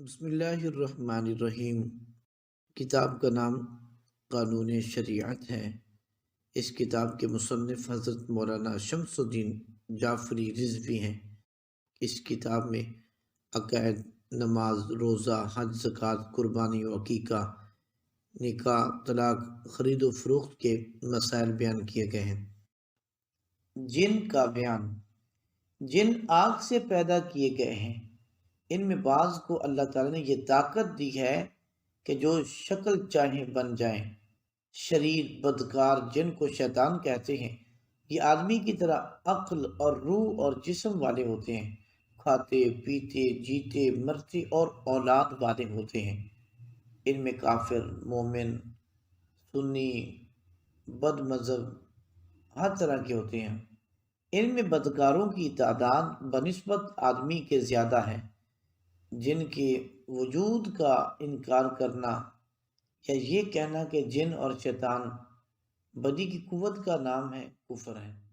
بسم اللہ الرحمن الرحیم۔ کتاب کا نام قانون شریعت ہے۔ اس کتاب کے مصنف حضرت مولانا شمس الدین جعفری رضوی ہیں۔ اس کتاب میں عقائد، نماز، روزہ، حج، زکوٰۃ، قربانی و عقیقہ، نکاح، طلاق، خرید و فروخت کے مسائل بیان کیے گئے ہیں۔ جن کا بیان۔ جن آگ سے پیدا کیے گئے ہیں، ان میں بعض کو اللہ تعالیٰ نے یہ طاقت دی ہے کہ جو شکل چاہیں بن جائیں۔ شریر بدکار جن کو شیطان کہتے ہیں، یہ آدمی کی طرح عقل اور روح اور جسم والے ہوتے ہیں، کھاتے پیتے جیتے مرتے اور اولاد والے ہوتے ہیں۔ ان میں کافر، مومن، سنی، بد مذہب ہر طرح کے ہوتے ہیں۔ ان میں بدکاروں کی تعداد بنسبت آدمی کے زیادہ ہے۔ جن کے وجود کا انکار کرنا یا یہ کہنا کہ جن اور شیطان بدی کی قوت کا نام ہے، کفر ہے۔